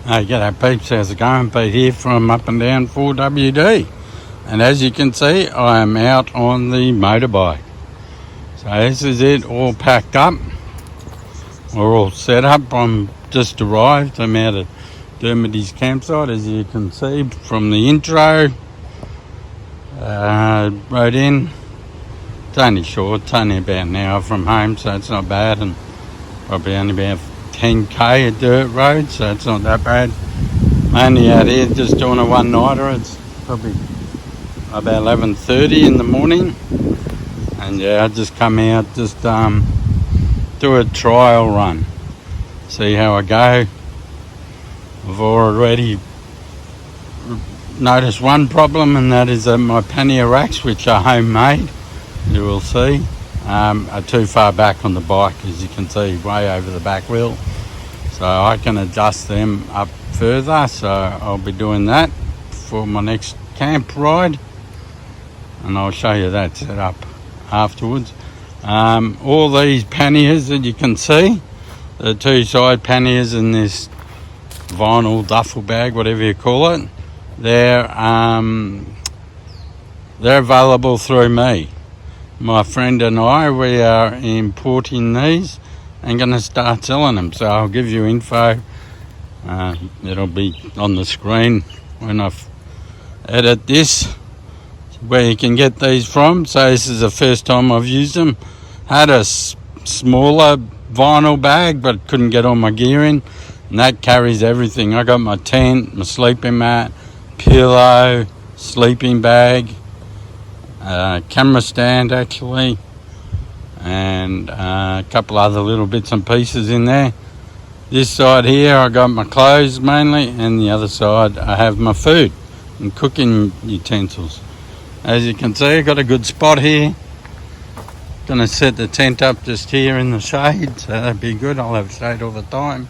Hey, g'day peeps, how's it going? Pete here from Up and Down 4WD. And as you can see, I am out on the motorbike. So this is it, all packed up. We're all set up. I'm just arrived. I'm out at Dermody's campsite, as you can see from the intro. Rode in. It's only short, it's only about an hour from home, so it's not bad. And probably only about 10k a dirt road, so it's not that bad. Only out here just doing a one-nighter. It's probably about 11:30 in the morning, and yeah, I just come out, just do a trial run, see how I go. I've already noticed one problem, and that is that my pannier racks, which are homemade, you will see, are too far back on the bike, as you can see, way over the back wheel. So I can adjust them up further, so I'll be doing that for my next camp ride, and I'll show you that set up afterwards. All these panniers that you can see, the two side panniers in this vinyl duffel bag, whatever you call it, they're available through me. My friend and I, we are importing these and going to start selling them, so I'll give you info. It'll be on the screen when I edit this, where you can get these from. So this is the first time I've used them. Had a smaller vinyl bag, but couldn't get all my gear in, and that carries everything. I got my tent, my sleeping mat, pillow, sleeping bag, camera stand actually, and a couple other little bits and pieces in there. This side here I got my clothes mainly, and the other side I have my food and cooking utensils. As you can see, I got a good spot here. Gonna set the tent up just here in the shade, so that'd be good. I'll have shade all the time.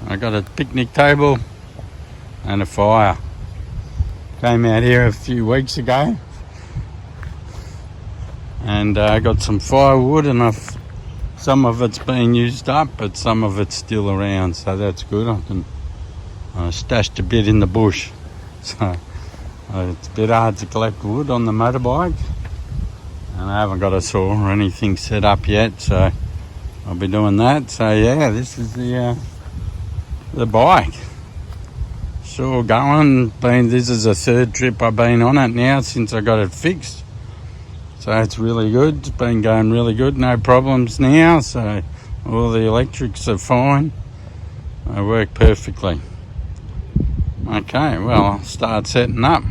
I got a picnic table and a fire. Came out here a few weeks ago, and I got some firewood, and some of it's been used up, but some of it's still around, so that's good. I stashed a bit in the bush, so it's a bit hard to collect wood on the motorbike, and I haven't got a saw or anything set up yet, so I'll be doing that. So yeah, this is the bike. Sure going. This is the third trip I've been on it now since I got it fixed. So it's really good. It's been going really good. No problems now. So all the electrics are fine. They work perfectly. Okay, well, I'll start setting up.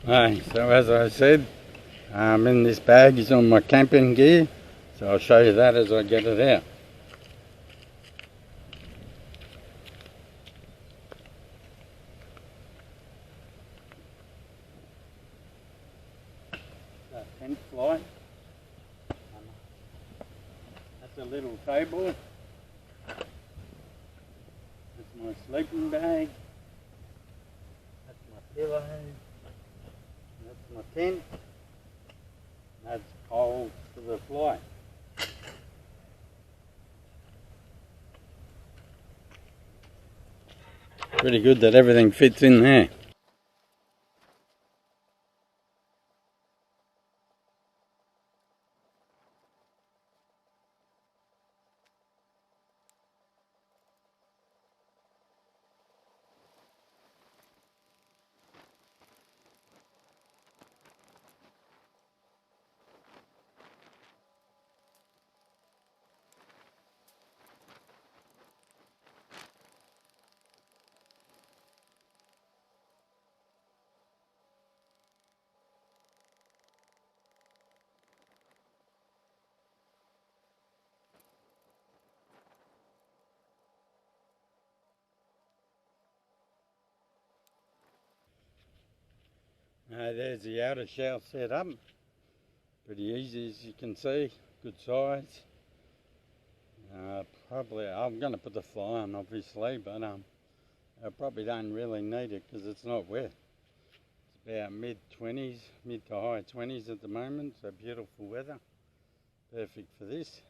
Hey, so as I said, in this bag is all my camping gear, so I'll show you that as I get it out. Tent fly. That's a little table. That's my sleeping bag. That's my pillow. That's my tent. That's coal for the fly. Pretty good that everything fits in there. There's the outer shell set up. Pretty easy as you can see, good size. Probably, I'm going to put the fly on obviously, but I probably don't really need it because it's not wet. It's about mid-20s, mid to high 20s at the moment, so beautiful weather. Perfect for this.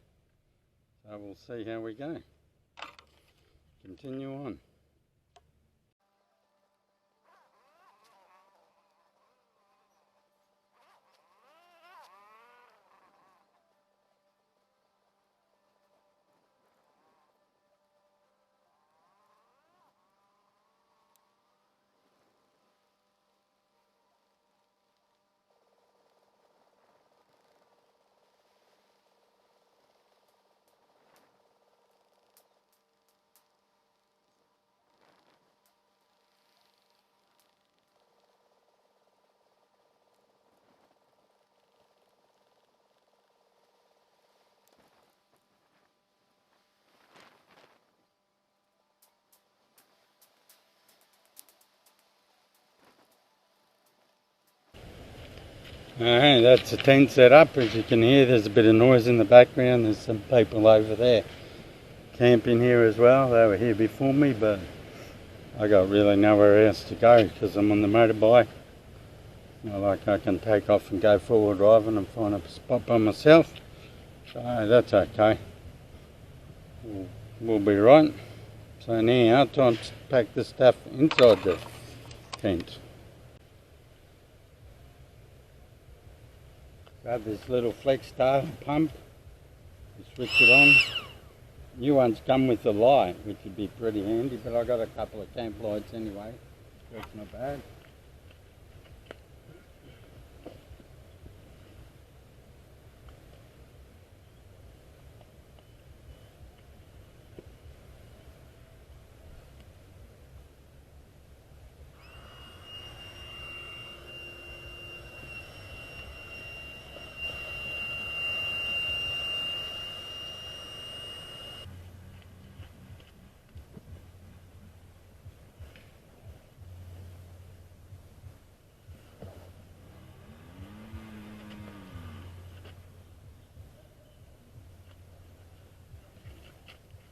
So we'll see how we go. Continue on. Alright, that's the tent set up. As you can hear, there's a bit of noise in the background. There's some people over there camping here as well. They were here before me, but I got really nowhere else to go because I'm on the motorbike. Not like I can take off and go forward driving and find a spot by myself. So that's okay. We'll be right. So now, time to pack the stuff inside the tent. Grab this little flex star pump, you switch it on. New ones come with a light, which would be pretty handy, but I got a couple of camp lights anyway, so it's not bad.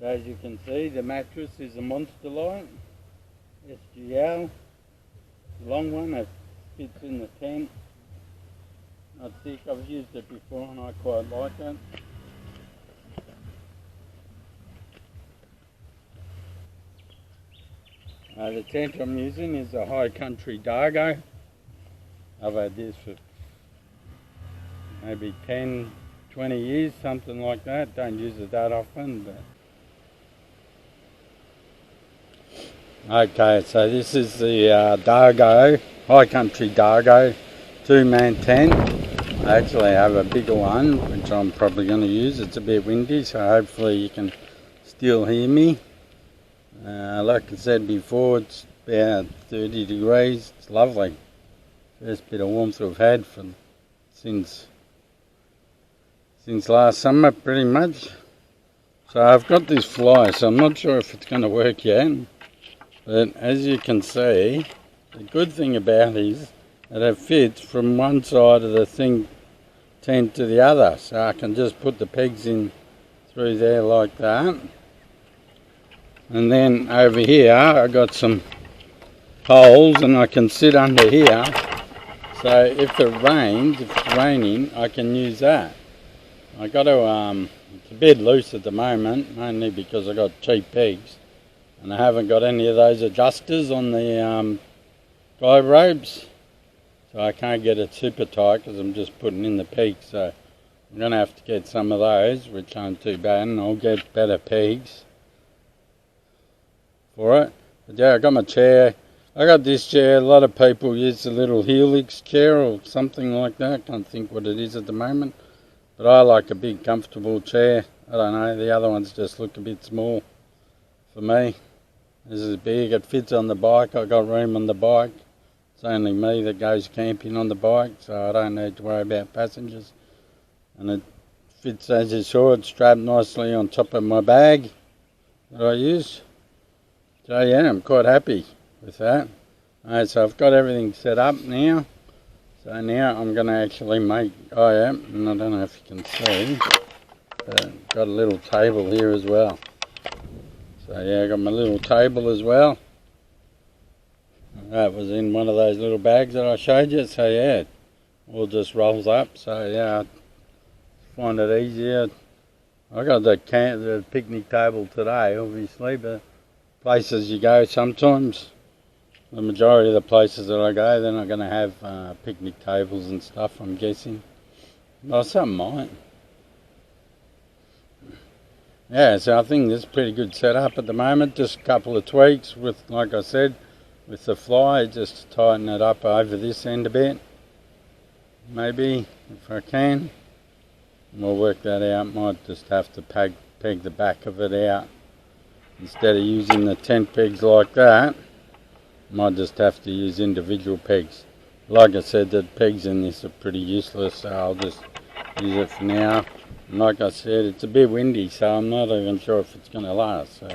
So as you can see, the mattress is a Monster Light, SGL, long one that fits in the tent. Not thick, I've used it before and I quite like it. The tent I'm using is a High Country Dargo. I've had this for maybe 10, 20 years, something like that. Don't use it that often, but okay, so this is the Dargo, High Country Dargo 2-man tent. I actually have a bigger one, which I'm probably going to use. It's a bit windy, so hopefully you can still hear me. Like I said before, it's about 30 degrees. It's lovely. First bit of warmth we've had since last summer, pretty much. So I've got this fly, so I'm not sure if it's going to work yet. But as you can see, the good thing about it is that it fits from one side of the tent to the other. So I can just put the pegs in through there like that. And then over here I got some holes and I can sit under here. So if it rains, if it's raining, I can use that. I got to, it's a bit loose at the moment, mainly because I got cheap pegs. And I haven't got any of those adjusters on the guide ropes. So I can't get it super tight because I'm just putting in the pegs. So I'm going to have to get some of those, which aren't too bad, and I'll get better pegs for it. But yeah, I got my chair. I got this chair. A lot of people use the little Helix chair or something like that. I can't think what it is at the moment. But I like a big comfortable chair. I don't know, the other ones just look a bit small for me. This is big, it fits on the bike. I got room on the bike. It's only me that goes camping on the bike, so I don't need to worry about passengers. And it fits, as you saw, it's strapped nicely on top of my bag that I use. So yeah, I'm quite happy with that. Alright, so I've got everything set up now. So now I'm going to actually and I don't know if you can see, but got a little table here as well. So yeah, I got my little table as well. That was in one of those little bags that I showed you. So yeah, it all just rolls up. So yeah, I find it easier. I got the picnic table today, obviously, but places you go sometimes, the majority of the places that I go, they're not going to have picnic tables and stuff, I'm guessing. Well, some might. Yeah, so I think this is pretty good setup at the moment. Just a couple of tweaks with, like I said, with the fly, just tighten it up over this end a bit. Maybe, if I can. We'll work that out. Might just have to peg the back of it out. Instead of using the tent pegs like that, might just have to use individual pegs. Like I said, the pegs in this are pretty useless, so I'll just use it for now. And like I said, it's a bit windy, so I'm not even sure if it's going to last. So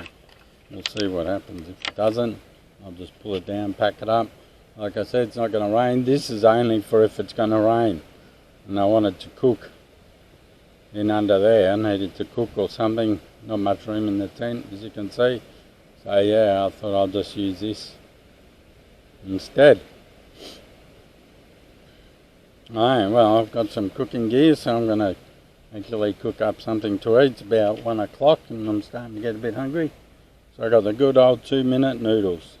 we'll see what happens. If it doesn't, I'll just pull it down, pack it up. Like I said, it's not going to rain. This is only for if it's going to rain. And I wanted to cook in under there. I needed to cook or something. Not much room in the tent, as you can see. So yeah, I thought I'll just use this instead. Alright, well, I've got some cooking gear, so I'm going to actually cook up something to eat. It's about 1 o'clock and I'm starting to get a bit hungry. So I got the good old 2-minute noodles.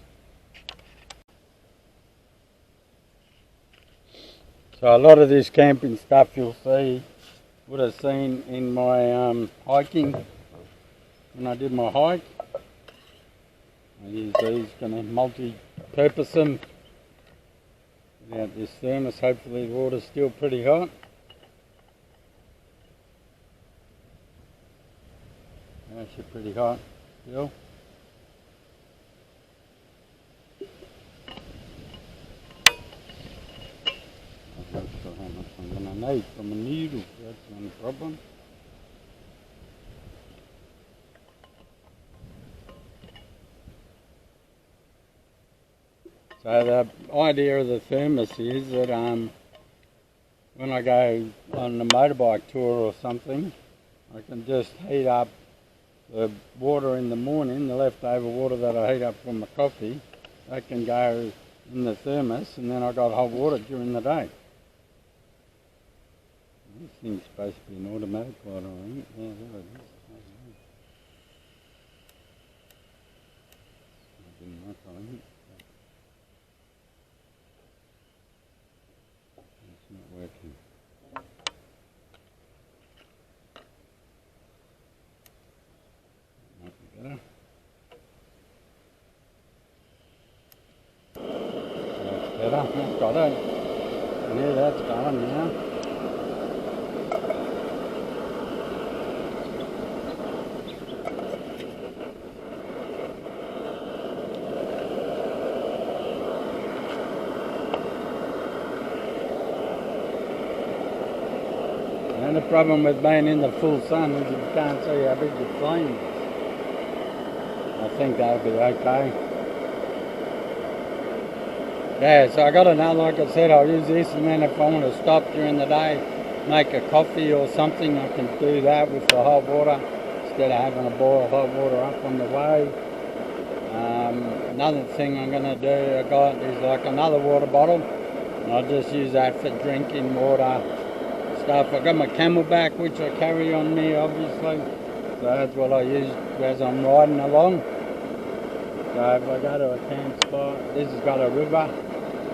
So a lot of this camping stuff you'll see, would have seen in my hiking, when I did my hike. I use these, going to multi-purpose them. Without this thermos, hopefully the water's still pretty hot. Actually pretty hot still. I'm not sure how much I'm going to need from a noodle, that's the only problem. So the idea of the thermos is that when I go on a motorbike tour or something, I can just heat up the water in the morning, the leftover water that I heat up from my coffee, that can go in the thermos, and then I got hot water during the day. This thing's supposed to be an automatic water, I think. Yeah, there it is. I didn't look on it. It's not working. Might be better. That's better. That's got it. Yeah, that's going now. And the problem with being in the full sun is you can't see how big the flame is. I think that'll be okay. Yeah, so I got another, like I said, I'll use this, and then if I want to stop during the day, make a coffee or something, I can do that with the hot water instead of having to boil hot water up on the way. Another thing I'm going to do, I got is like another water bottle, and I'll just use that for drinking water stuff. I got my Camelback, which I carry on me, obviously, so that's what I use as I'm riding along. So if I go to a camp spot, this has got a river,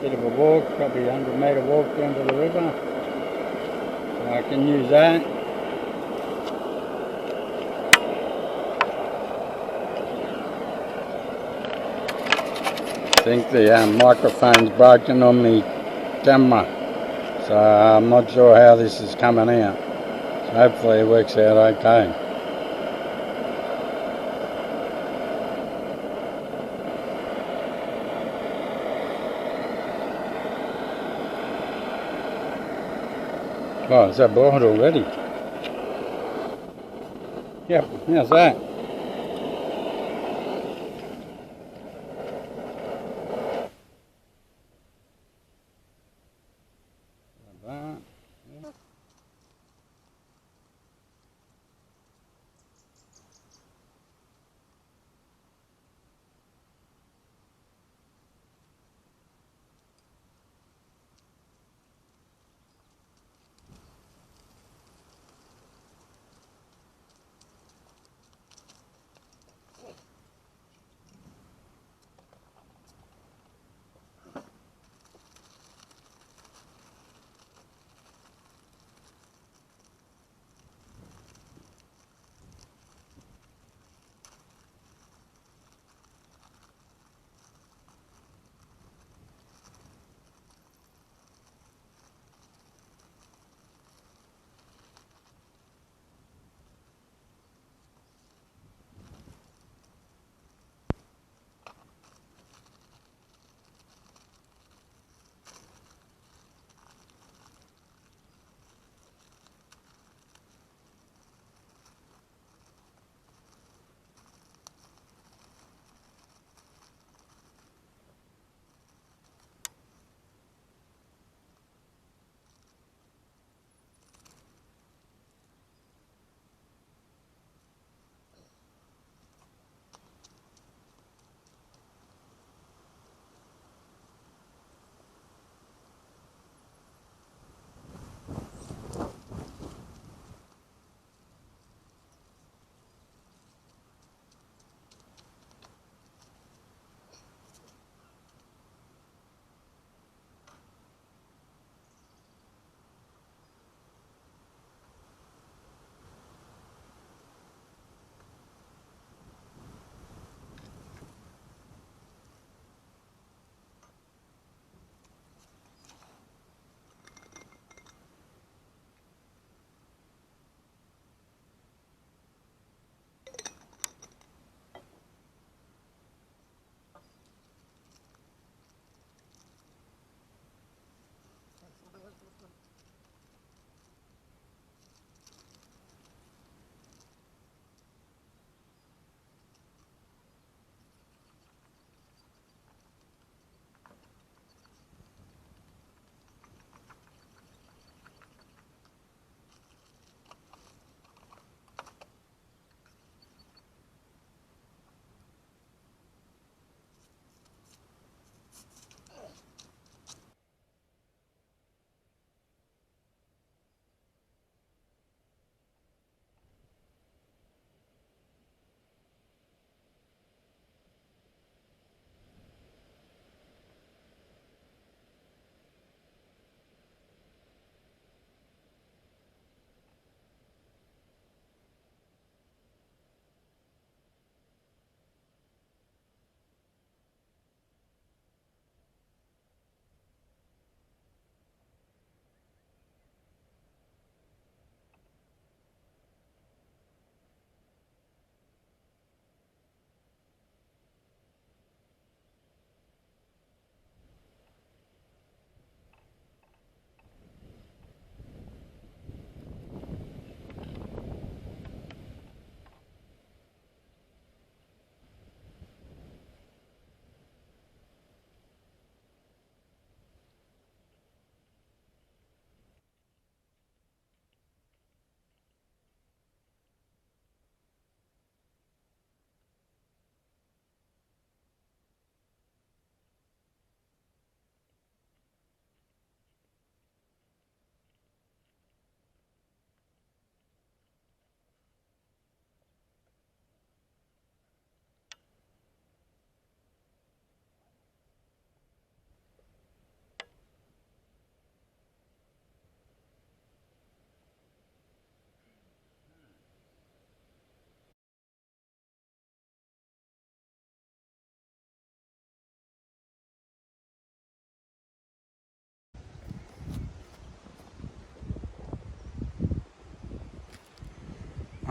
bit of a walk, probably 100-metre walk down to the river, so I can use that. I think the microphone's broken on me camera, so I'm not sure how this is coming out, so hopefully it works out okay. Oh, is that boiled already? Yep, how's that?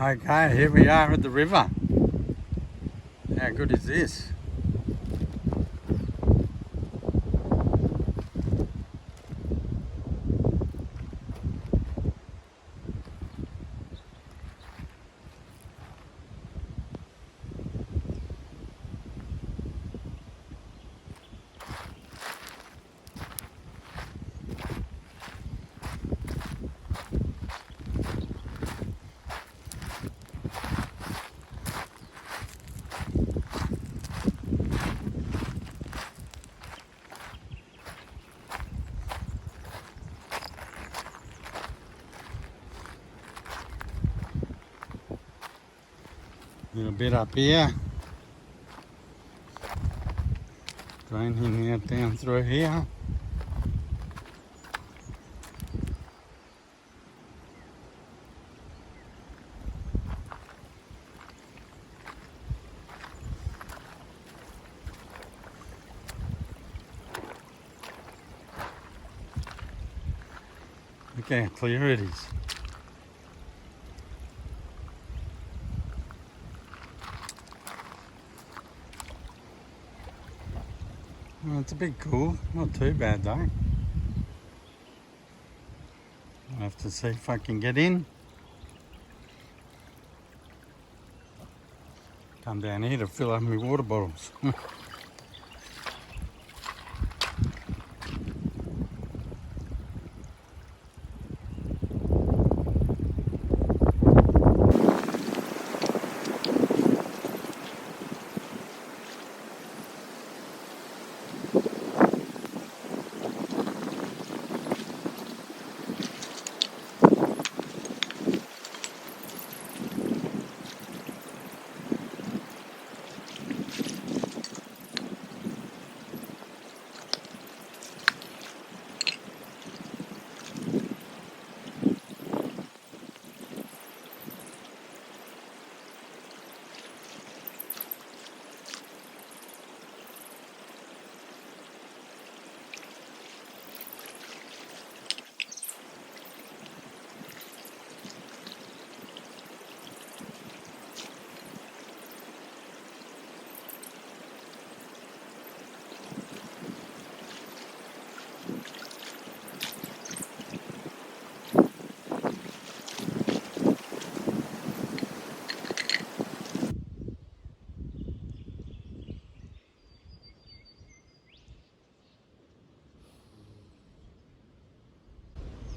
Okay, here we are at the river. How good is this? A little bit up here. Draining out down through here. Look how clear it is. Well, it's a bit cool, not too bad though. I'll have to see if I can get in. Come down here to fill up my water bottles.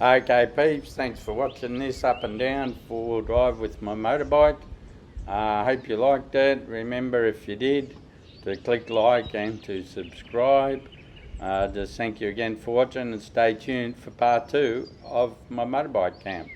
Okay peeps, thanks for watching this up and down 4-wheel drive with my motorbike. I hope you liked it. Remember, if you did, to click like and to subscribe. Just thank you again for watching, and stay tuned for part 2 of my motorbike camp.